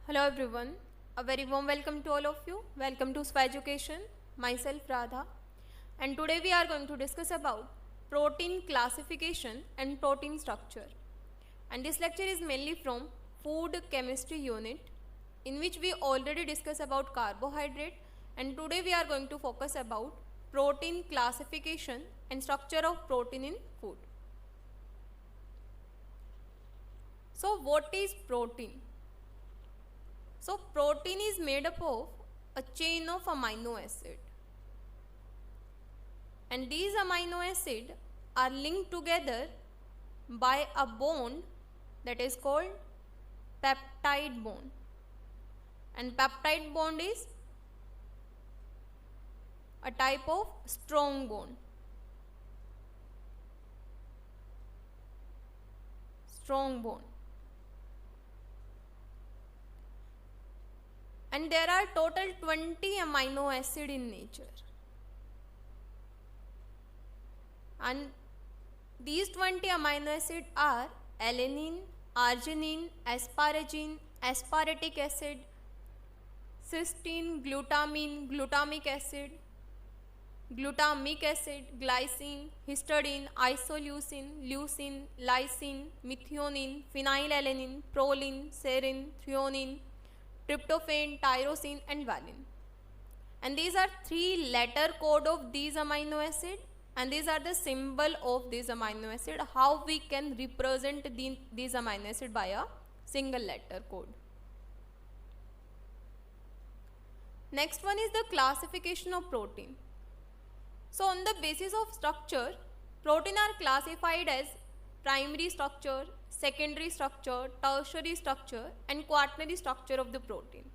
Hello everyone, a very warm welcome to all of you. Welcome to SWA Education, myself Radha, and today we are going to discuss about protein classification and protein structure. And this lecture is mainly from food chemistry unit, in which we already discussed about carbohydrate, and today we are going to focus about protein classification and structure of protein in food. So what is protein? So protein is made up of a chain of amino acid, and these amino acid are linked together by a bond that is called peptide bond, and peptide bond is a type of strong bond. And there are total 20 amino acid in nature, and these 20 amino acid are alanine, arginine, asparagine, aspartic acid, cysteine, glutamine, glutamic acid, glutamic acid, glycine, histidine, isoleucine, leucine, lysine, methionine, phenylalanine, proline, serine, threonine, tryptophan, tyrosine and valine. And these are three letter code of these amino acid, and these are the symbol of these amino acid, how we can represent these amino acid by a single letter code. Next one is the classification of protein. So on the basis of structure, protein are classified as primary structure, secondary structure, tertiary structure and quaternary structure of the protein.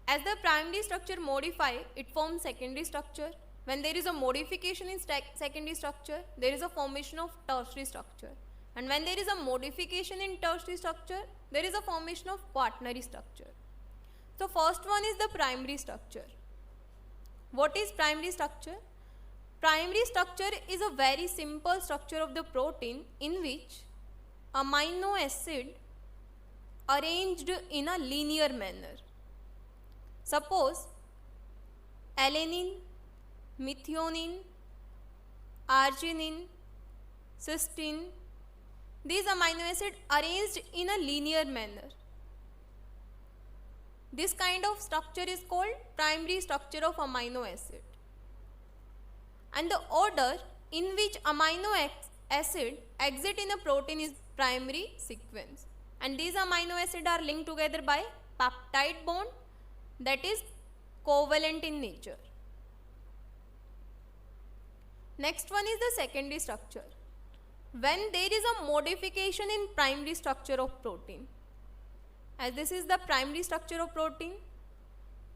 As the primary structure modify, it forms secondary structure. When there is a modification in secondary structure, there is a formation of tertiary structure. And when there is a modification in tertiary structure, there is a formation of quaternary structure. So first one is the primary structure. What is primary structure? Primary structure is a very simple structure of the protein in which amino acid arranged in a linear manner. Suppose alanine, methionine, arginine, cysteine, these amino acid arranged in a linear manner. This kind of structure is called primary structure of amino acid. And the order in which amino acid exit in a protein is primary sequence. And these amino acid are linked together by peptide bond that is covalent in nature. Next one is the secondary structure. When there is a modification in primary structure of protein, as this is the primary structure of protein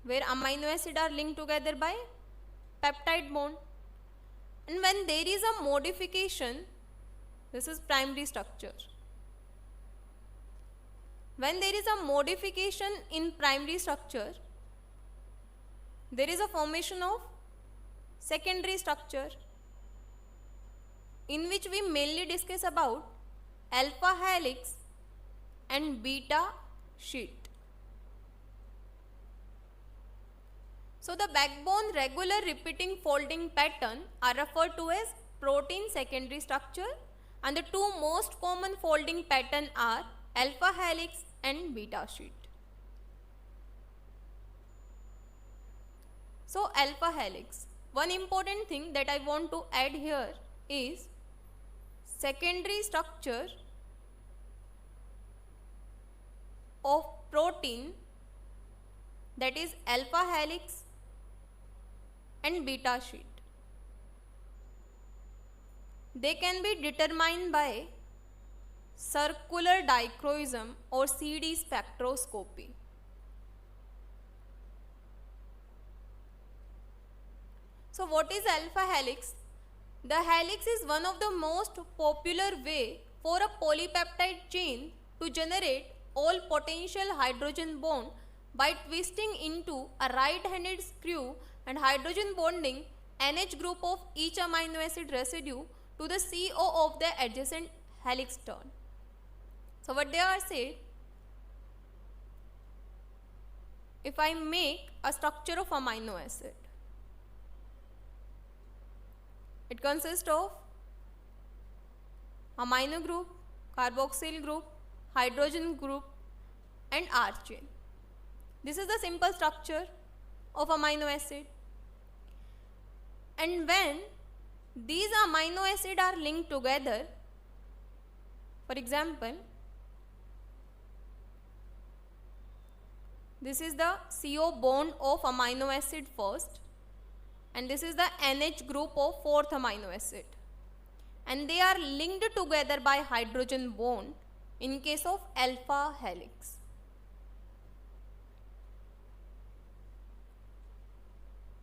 where amino acid are linked together by peptide bond, and when there is a modification, this is primary structure. When there is a modification in primary structure, there is a formation of secondary structure, in which we mainly discuss about alpha helix and beta sheet. So the backbone regular repeating folding pattern are referred to as protein secondary structure, and the two most common folding pattern are alpha helix and beta sheet. So alpha helix, one important thing that I want to add here is secondary structure of protein, that is alpha helix and beta sheet. They can be determined by circular dichroism or CD spectroscopy. So what is alpha helix? The helix is one of the most popular way for a polypeptide chain to generate all potential hydrogen bond by twisting into a right-handed screw and hydrogen bonding NH group of each amino acid residue to the CO of the adjacent helix turn. So what they are said, if I make a structure of amino acid, it consists of amino group, carboxyl group, hydrogen group and R chain. This is the simple structure of amino acid. And when these amino acids are linked together, for example, this is the CO bond of amino acid first, and this is the NH group of fourth amino acid, and they are linked together by hydrogen bond in case of alpha helix.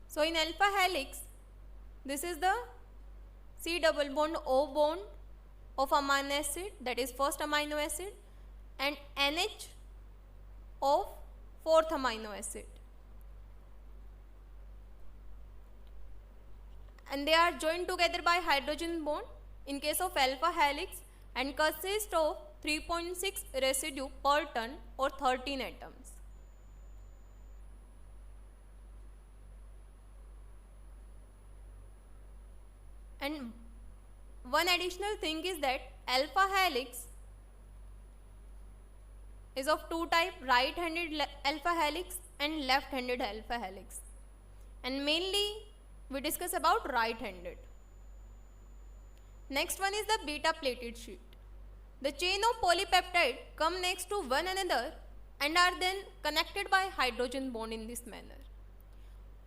So in alpha helix, this is the C double bond O bond of amino acid, that is first amino acid, and NH of fourth amino acid, and they are joined together by hydrogen bond in case of alpha helix and consist of 3.6 residue per ton or 13 atoms. And one additional thing is that alpha helix is of two types, right-handed alpha helix and left-handed alpha helix. And mainly we discuss about right-handed. Next one is the beta plated sheet. The chain of polypeptide come next to one another and are then connected by hydrogen bond in this manner.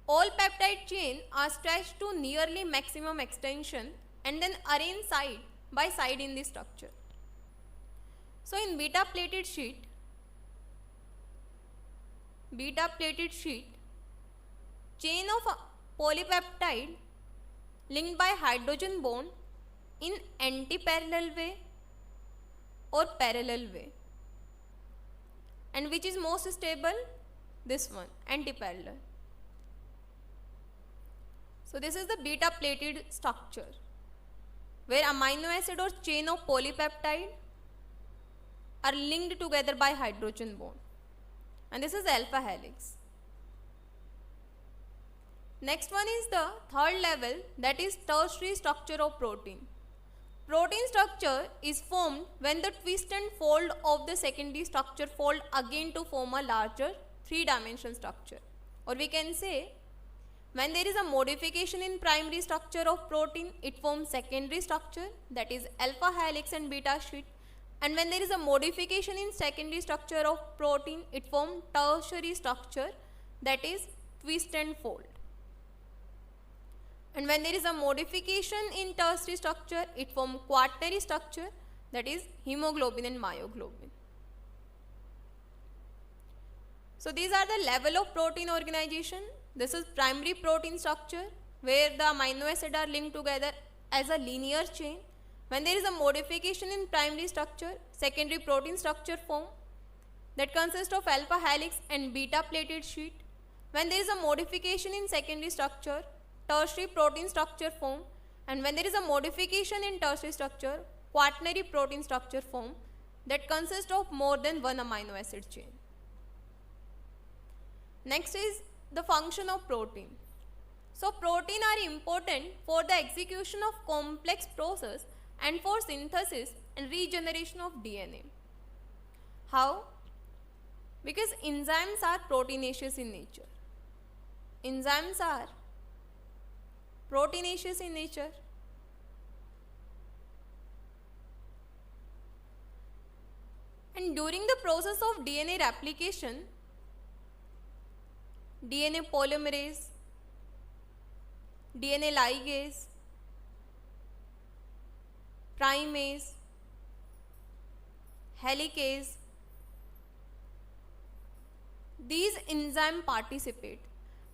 All peptide chain are stretched to nearly maximum extension and then arranged side by side in this structure. So in beta plated sheet, chain of polypeptide linked by hydrogen bond in anti-parallel way or parallel way. And which is most stable? This one, anti-parallel. So this is the beta plated structure where amino acid or chain of polypeptide are linked together by hydrogen bond, and this is alpha helix. Next one is the third level, that is tertiary structure of protein. Protein structure is formed when the twist and fold of the secondary structure fold again to form a larger three-dimensional structure, or we can say when there is a modification in primary structure of protein, it forms secondary structure, that is alpha helix and beta sheet, and when there is a modification in secondary structure of protein, it forms tertiary structure, that is twist and fold. And when there is a modification in tertiary structure, it forms quaternary structure, that is hemoglobin and myoglobin. So these are the level of protein organization. This is primary protein structure where the amino acids are linked together as a linear chain. When there is a modification in primary structure, secondary protein structure form that consists of alpha helix and beta plated sheet. When there is a modification in secondary structure, tertiary protein structure form, and when there is a modification in tertiary structure, quaternary protein structure form that consists of more than one amino acid chain. Next is the function of protein. So protein are important for the execution of complex process and for synthesis and regeneration of DNA. How? Because enzymes are proteinaceous in nature. Enzymes are proteinaceous in nature. And during the process of DNA replication, DNA polymerase, DNA ligase, primase, helicase, these enzymes participate,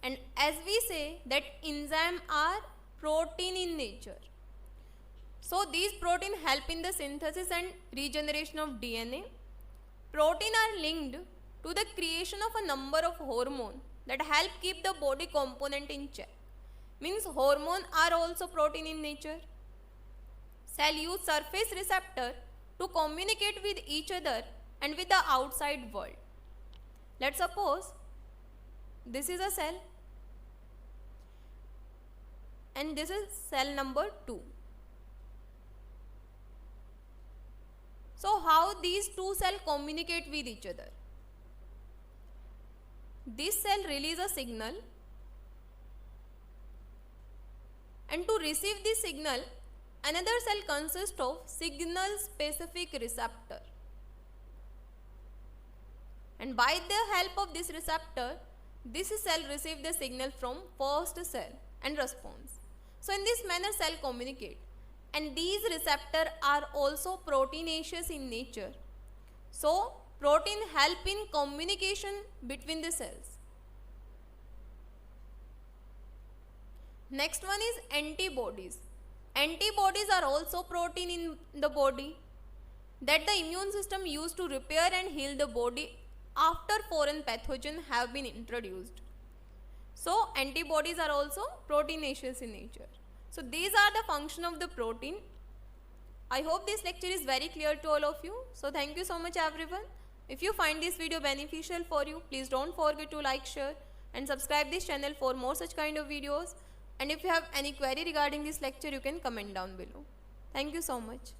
and as we say that enzymes are protein in nature. So these proteins help in the synthesis and regeneration of DNA. Proteins are linked to the creation of a number of hormones that help keep the body component in check. Means hormones are also protein in nature. Cell use surface receptor to communicate with each other and with the outside world. Let's suppose this is a cell and this is cell number 2. So how these two cells communicate with each other? This cell releases a signal, and to receive this signal, another cell consists of signal specific receptor, and by the help of this receptor, this cell receives the signal from first cell and responds. So in this manner cell communicate, and these receptors are also proteinaceous in nature. So protein help in communication between the cells. Next one is antibodies. Antibodies are also protein in the body that the immune system used to repair and heal the body after foreign pathogens have been introduced. So antibodies are also proteinaceous in nature. So these are the function of the protein. I hope this lecture is very clear to all of you. So thank you so much everyone. If you find this video beneficial for you, please don't forget to like, share and subscribe this channel for more such kind of videos. And if you have any query regarding this lecture, you can comment down below. Thank you so much.